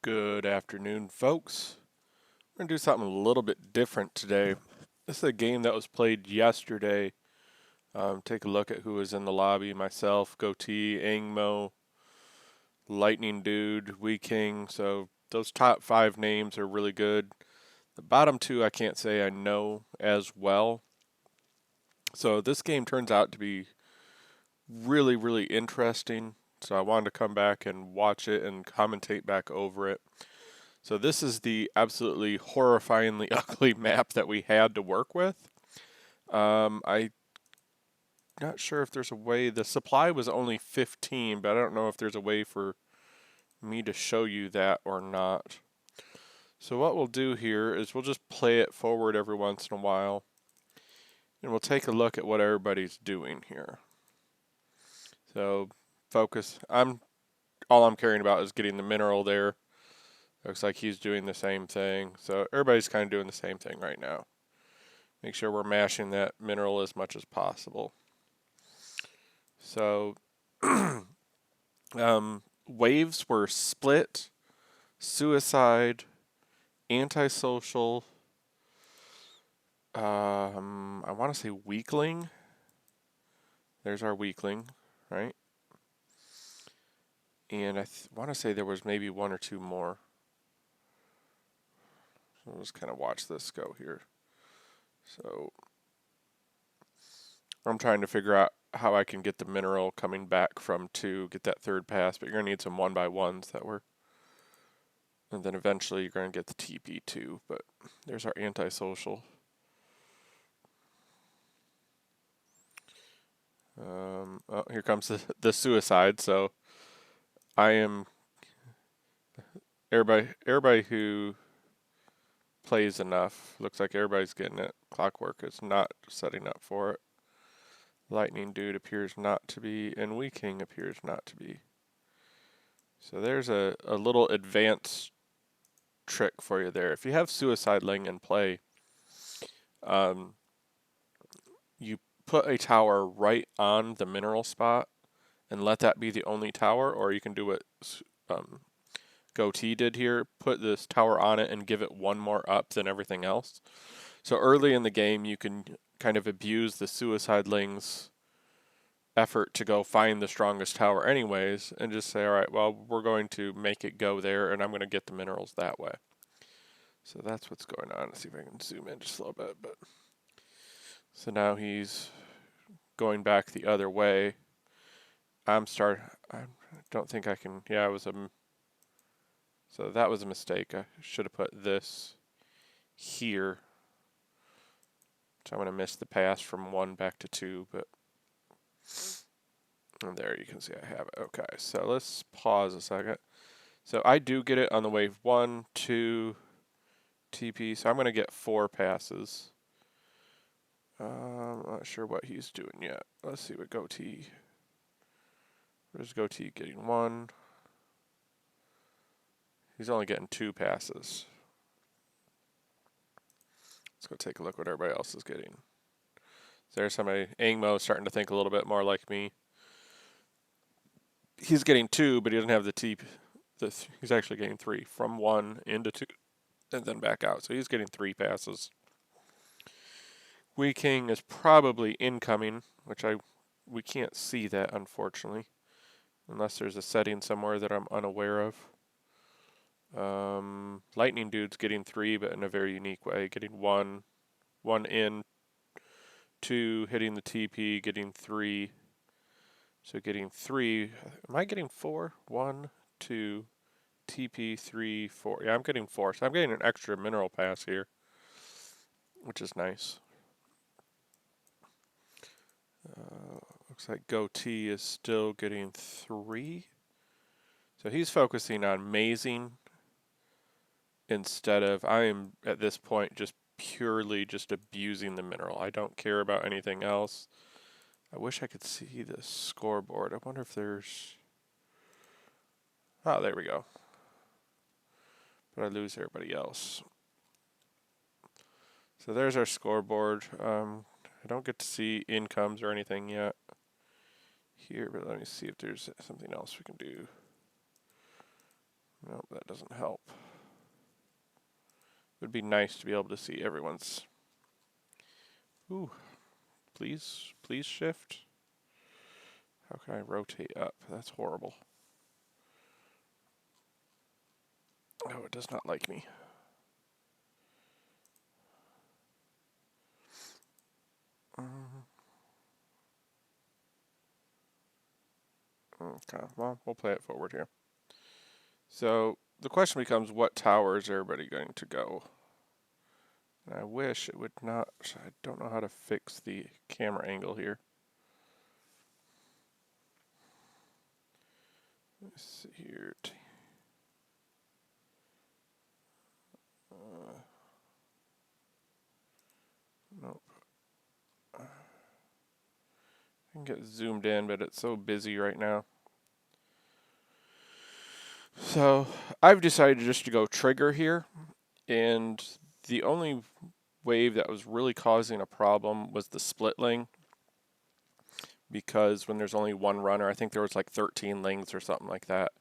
Good afternoon, folks. We're going to do something a little bit different today. This is a game that was played yesterday. Take a look at who was in the lobby. Myself, Goatee, Angmo, Lightning Dude, Wee King. So those top 5 names are really good. The bottom 2 I can't say I know as well. So this game turns out to be really, really interesting. So I wanted to come back and watch it and commentate back over it. So this is the absolutely horrifyingly ugly map that we had to work with. I'm not sure if there's a way. The supply was only 15, but I don't know if there's a way for me to show you that or not. So what we'll do here is we'll just play it forward every once in a while, and we'll take a look at what everybody's doing here. So focus. All I'm caring about is getting the mineral there. Looks like he's doing the same thing. So everybody's kind of doing the same thing right now. Make sure we're mashing that mineral as much as possible. So waves were split, suicide, antisocial, I want to say weakling. There's our weakling, right? And I want to say there was maybe 1 or 2 more. So we'll just kind of watch this go here. So I'm trying to figure out how I can get the mineral coming back from 2, get that third pass, but you're going to need some 1x1s that were, and then eventually you're going to get the TP too, but there's our antisocial. Oh, here comes the suicide, so I am, everybody who plays enough, looks like everybody's getting it. Clockwork is not setting up for it. Lightning Dude appears not to be, and Wee King appears not to be. So there's a little advanced trick for you there. If you have Suicide Ling in play, you put a tower right on the mineral spot and let that be the only tower, or you can do what Goatee did here, put this tower on it and give it 1 more up than everything else. So early in the game, you can kind of abuse the Suicide Ling's effort to go find the strongest tower anyways, and just say, all right, well, we're going to make it go there, and I'm going to get the minerals that way. So that's what's going on. Let's see if I can zoom in just a little bit. But so now he's going back the other way. I don't think I can. Yeah, it was so that was a mistake. I should have put this here. So I'm going to miss the pass from 1 back to 2, but and there you can see I have it. Okay, so let's pause a second. So I do get it on the wave 1, 2, TP. So I'm going to get 4 passes. I'm not sure what he's doing yet. Let's see what Goatee. Where's Goatee getting 1? He's only getting 2 passes. Let's go take a look what everybody else is getting. So there's somebody, Angmo, starting to think a little bit more like me. He's getting 2, but he doesn't have the TP. He's actually getting 3 from 1 into 2 and then back out. So he's getting 3 passes. Wee King is probably incoming, which we can't see that, unfortunately, unless there's a setting somewhere that I'm unaware of. Lightning Dude's getting 3, but in a very unique way, getting 1 in, 2 hitting the TP, getting 3. So getting 3. Am I getting 4? 1, 2, TP, 3, 4. Yeah, I'm getting 4. So I'm getting an extra mineral pass here, which is nice. Looks like Goatee is still getting 3. So he's focusing on mazing instead of, I am at this point just purely just abusing the mineral. I don't care about anything else. I wish I could see the scoreboard. I wonder if there's, oh, there we go. But I lose everybody else. So there's our scoreboard. I don't get to see incomes or anything yet here, but let me see if there's something else we can do. Nope, that doesn't help. It would be nice to be able to see everyone's. Ooh, please shift. How can I rotate up? That's horrible. Oh, it does not like me. Okay, well, we'll play it forward here. So the question becomes, what tower is everybody going to go? And I wish it would not. I don't know how to fix the camera angle here. Let's see here. Nope. I can get zoomed in, but it's so busy right now. So I've decided just to go trigger here, and the only wave that was really causing a problem was the split ling, because when there's only one runner, I think there was like 13 lings or something like that.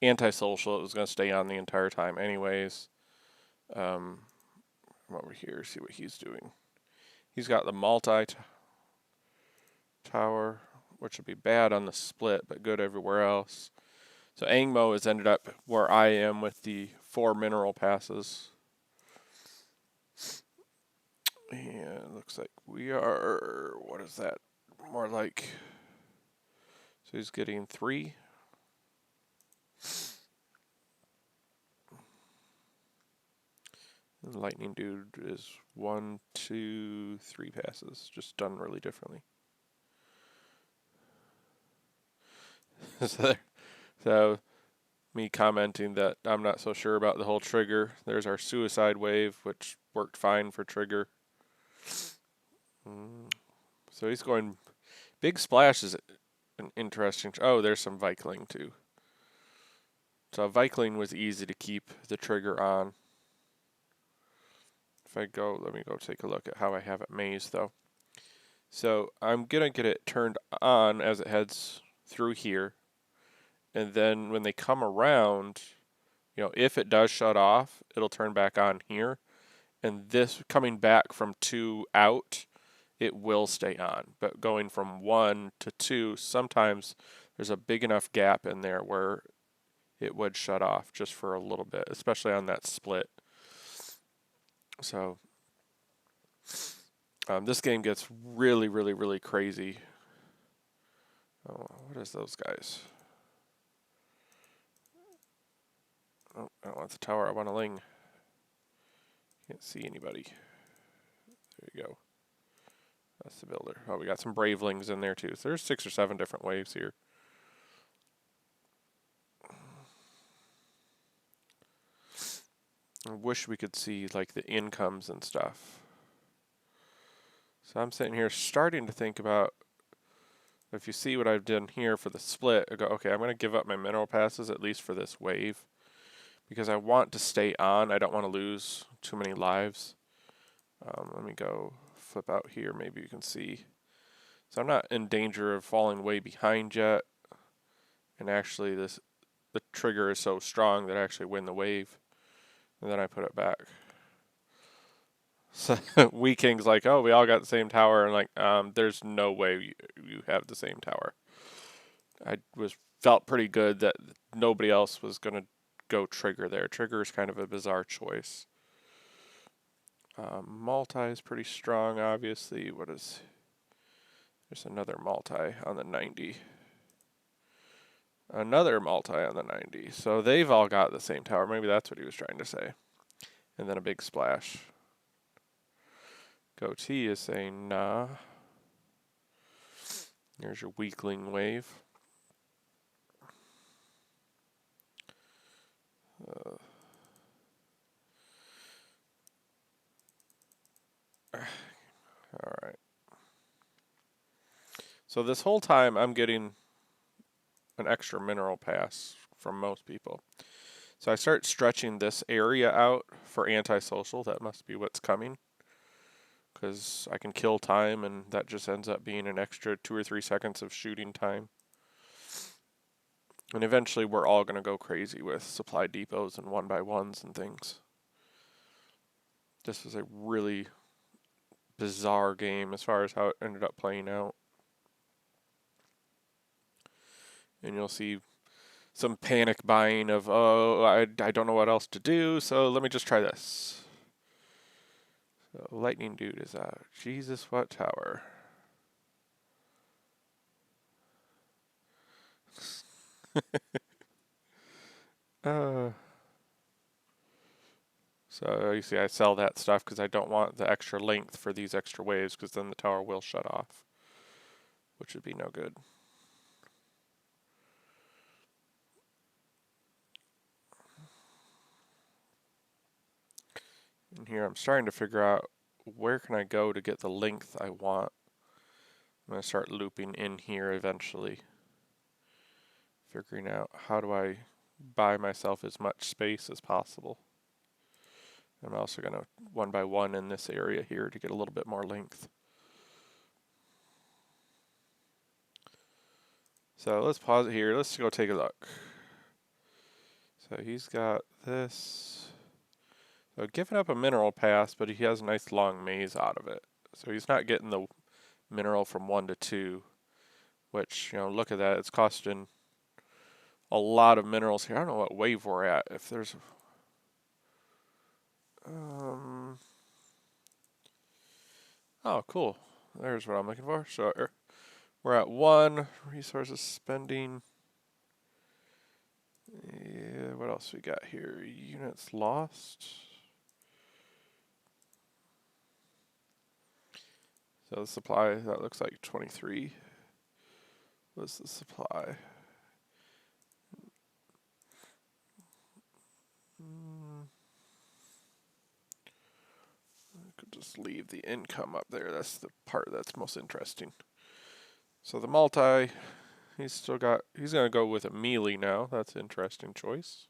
Antisocial, it was going to stay on the entire time anyways. Come over here, see what he's doing. He's got the multi-tower, which would be bad on the split, but good everywhere else. So Angmo has ended up where I am with the 4 mineral passes. And it looks like we are, what is that? More like, so he's getting 3. The lightning dude is 1, 2, 3 passes, just done really differently. So me commenting that I'm not so sure about the whole trigger. There's our suicide wave, which worked fine for trigger. So he's going big splash is an interesting. Oh, there's some Vikling too. So Vikling was easy to keep the trigger on. If I go, let me go take a look at how I have it mazed though. So I'm gonna get it turned on as it heads through here. And then when they come around, you know, if it does shut off, it'll turn back on here. And this coming back from 2 out, it will stay on. But going from 1 to 2, sometimes there's a big enough gap in there where it would shut off just for a little bit, especially on that split. So this game gets really, really, really crazy. Oh, what is those guys? Oh, I don't want the tower. I want a ling. Can't see anybody. There you go. That's the builder. Oh, we got some bravelings in there too. So there's 6 or 7 different waves here. I wish we could see like the incomes and stuff. So I'm sitting here starting to think about, if you see what I've done here for the split, I go, okay, I'm going to give up my mineral passes at least for this wave, because I want to stay on. I don't want to lose too many lives. Let me go flip out here. Maybe you can see. So I'm not in danger of falling way behind yet. And actually the trigger is so strong that I actually win the wave. And then I put it back. So Wee King's like, oh, we all got the same tower. And like, there's no way you have the same tower. I felt pretty good that nobody else was going to go trigger there. Trigger is kind of a bizarre choice. Multi is pretty strong, obviously. There's another multi on the 90. Another multi on the 90. So they've all got the same tower. Maybe that's what he was trying to say. And then a big splash. Goatee is saying, nah. Here's your weakling wave. All right. So this whole time I'm getting an extra mineral pass from most people. So I start stretching this area out for antisocial. That must be what's coming, because I can kill time, and that just ends up being an extra 2 or 3 seconds of shooting time. And eventually we're all going to go crazy with supply depots and 1x1s and things. This was a really bizarre game as far as how it ended up playing out. And you'll see some panic buying of, oh, I don't know what else to do, so let me just try this. So Lightning Dude is out. Jesus, what tower? So you see I sell that stuff because I don't want the extra length for these extra waves, because then the tower will shut off, which would be no good. And here I'm starting to figure out where can I go to get the length I want. I'm going to start looping in here eventually, figuring out how do I buy myself as much space as possible. I'm also going to 1x1 in this area here to get a little bit more length. So let's pause it here. Let's go take a look. So he's got this. So giving up a mineral pass, but he has a nice long maze out of it. So he's not getting the mineral from 1 to 2, which, you know, look at that. It's costing a lot of minerals here. I don't know what wave we're at. If there's... oh, cool. There's what I'm looking for. So we're at 1. Resources spending. Yeah, what else we got here? Units lost. So the supply, that looks like 23. What's the supply? I could just leave the income up there. That's the part that's most interesting. So the multi, he's going to go with a melee now. That's an interesting choice.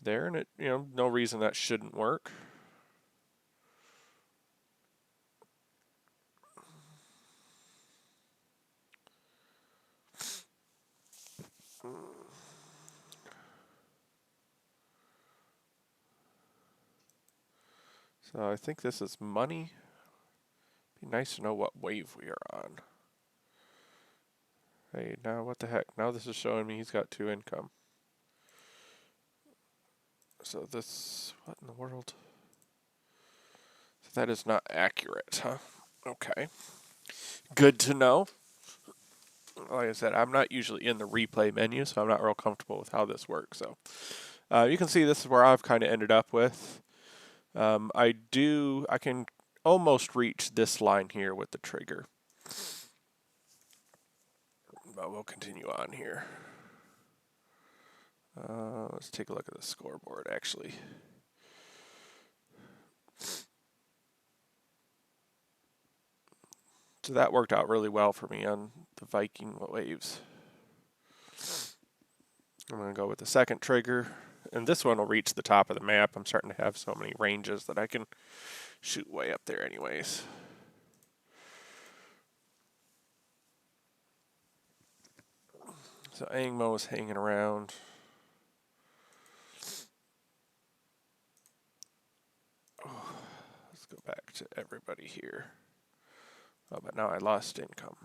There, and it, you know, no reason that shouldn't work. So I think this is money. Be nice to know what wave we are on. Hey, now what the heck? Now this is showing me he's got 2 income. So this, what in the world? So that is not accurate, huh? Okay. Good to know. Like I said, I'm not usually in the replay menu, so I'm not real comfortable with how this works. So you can see this is where I've kind of ended up with. I can almost reach this line here with the trigger. But we'll continue on here. Let's take a look at the scoreboard, actually. So that worked out really well for me on the Viking waves. I'm going to go with the second trigger, and this one will reach the top of the map. I'm starting to have so many ranges that I can shoot way up there anyways. So Angmo is hanging around. Let's go back to everybody here. Oh, but now I lost income.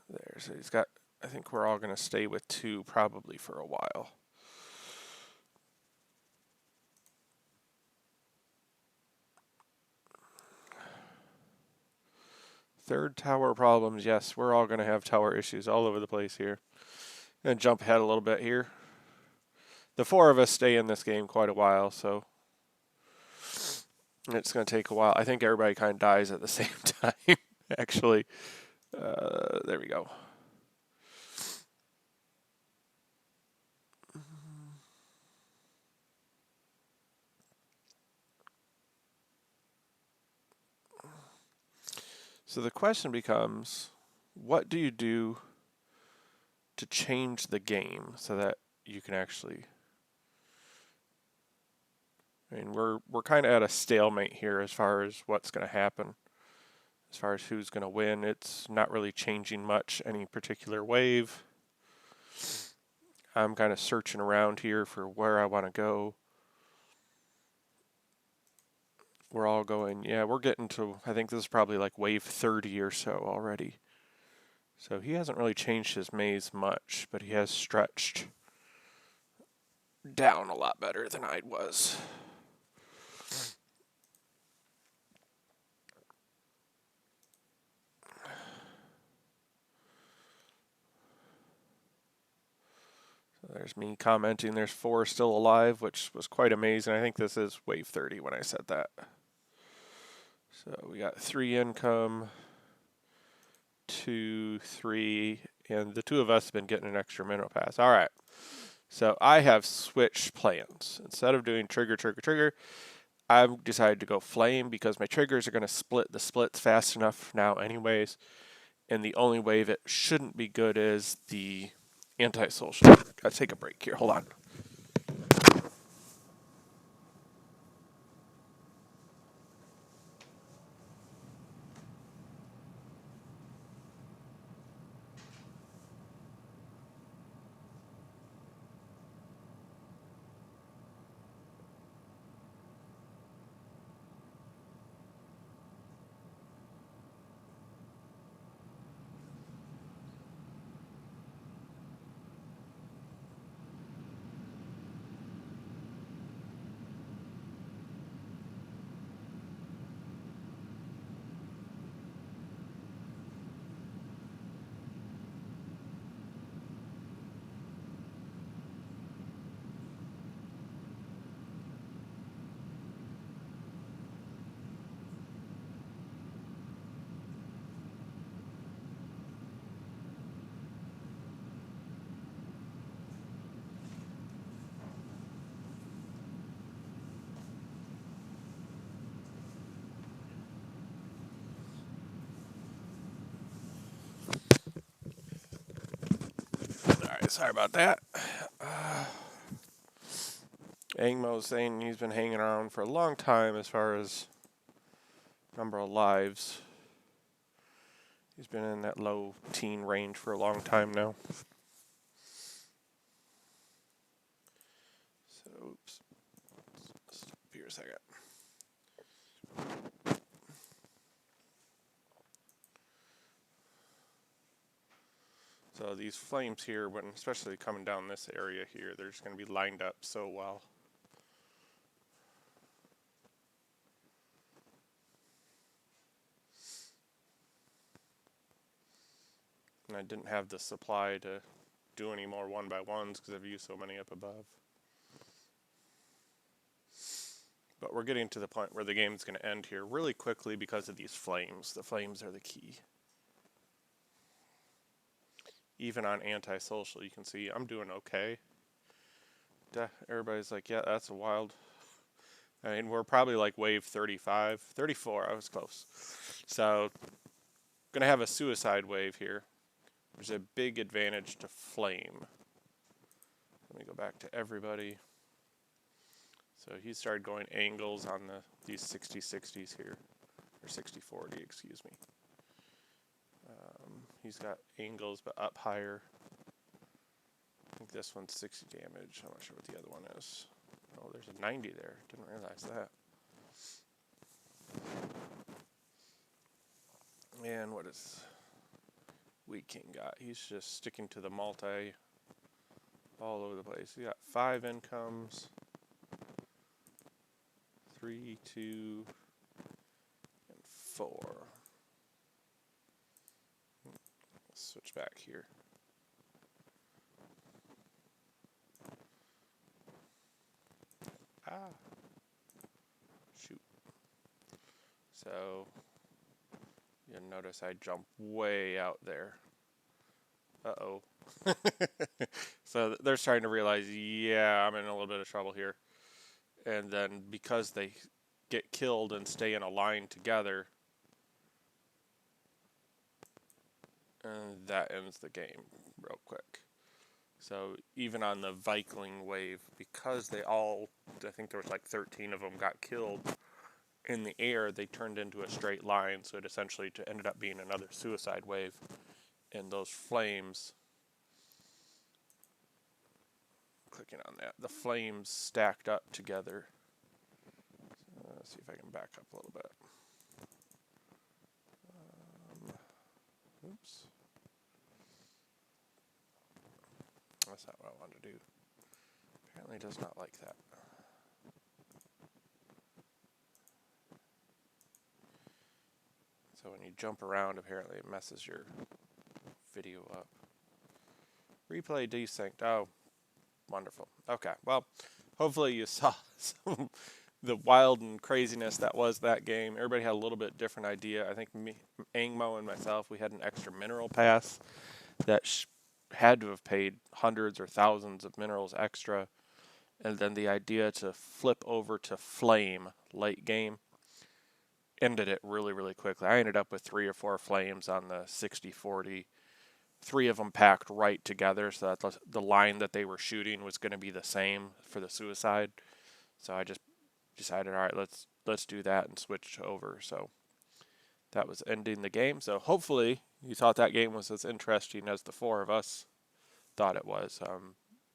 There, so he's got, I think we're all going to stay with 2 probably for a while. Third tower problems, yes, we're all going to have tower issues all over the place here. And jump ahead a little bit here. The 4 of us stay in this game quite a while, so it's going to take a while. I think everybody kind of dies at the same time, actually. There we go. So the question becomes, what do you do to change the game so that you can actually... I mean, we're kind of at a stalemate here as far as what's going to happen. As far as who's going to win, it's not really changing much any particular wave. I'm kind of searching around here for where I want to go. We're all going, yeah, we're getting to, I think this is probably like wave 30 or so already. So he hasn't really changed his maze much, but he has stretched down a lot better than I was. So there's me commenting there's 4 still alive, which was quite amazing. I think this is wave 30 when I said that. So we got 3 income, 2, 3, and the 2 of us have been getting an extra minnow pass. All right. So I have switched plans. Instead of doing trigger, trigger, trigger, I've decided to go flame because my triggers are going to split the splits fast enough now anyways. And the only way that shouldn't be good is the antisocial. Gotta take a break here. Hold on. Alright, sorry about that. Angmo's saying he's been hanging around for a long time as far as number of lives. He's been in that low teen range for a long time now. So, oops. Stop here a second. So these flames here, when especially coming down this area here, they're just going to be lined up so well. And I didn't have the supply to do any more 1x1s because I've used so many up above. But we're getting to the point where the game's going to end here really quickly because of these flames. The flames are the key. Even on antisocial, you can see I'm doing okay. Everybody's like, yeah, that's a wild. I mean, we're probably like wave 35, 34. I was close. So, going to have a suicide wave here. There's a big advantage to flame. Let me go back to everybody. So he started going angles on these 60-60s here, or 60-40, excuse me. He's got angles, but up higher. I think this one's 60 damage. I'm not sure what the other one is. Oh, there's a 90 there. Didn't realize that. And what is Wheat King got? He's just sticking to the multi all over the place. He got 5 incomes. 3, 2, and 4. Let's switch back here. Ah. Shoot. So, you'll notice I jump way out there. Uh-oh. So they're starting to realize, yeah, I'm in a little bit of trouble here. And then because they get killed and stay in a line together, and that ends the game real quick. So even on the Viking wave, because they all, I think there was like 13 of them got killed, in the air, they turned into a straight line, so it essentially ended up being another suicide wave. And those flames, clicking on that, the flames stacked up together. Let's see if I can back up a little bit. Oops. That's not what I wanted to do. Apparently it does not like that. So when you jump around, apparently it messes your video up. Replay desynced. Oh, wonderful. Okay, well, hopefully you saw some the wild and craziness that was that game. Everybody had a little bit different idea. I think me, Angmo and myself, we had an extra mineral pass that had to have paid hundreds or thousands of minerals extra. And then the idea to flip over to flame late game ended it really, really quickly. I ended up with 3 or 4 flames on the 60-40. 3 of them packed right together, so that the line that they were shooting was going to be the same for the suicide. So I just decided, all right, let's do that and switch over. So that was ending the game. So hopefully you thought that game was as interesting as the 4 of us thought it was.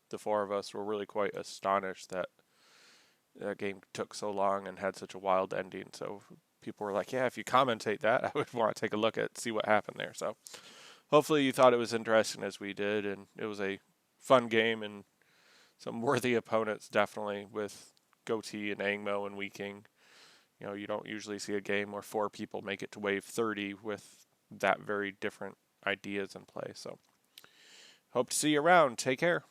The 4 of us were really quite astonished that that game took so long and had such a wild ending. So people were like, yeah, if you commentate that, I would want to take a look at see what happened there. So hopefully you thought it was interesting as we did, and it was a fun game and some worthy opponents definitely with Goatee and Angmo and Weeking. You know, you don't usually see a game where 4 people make it to wave 30 with that very different ideas in play. So hope to see you around. Take care.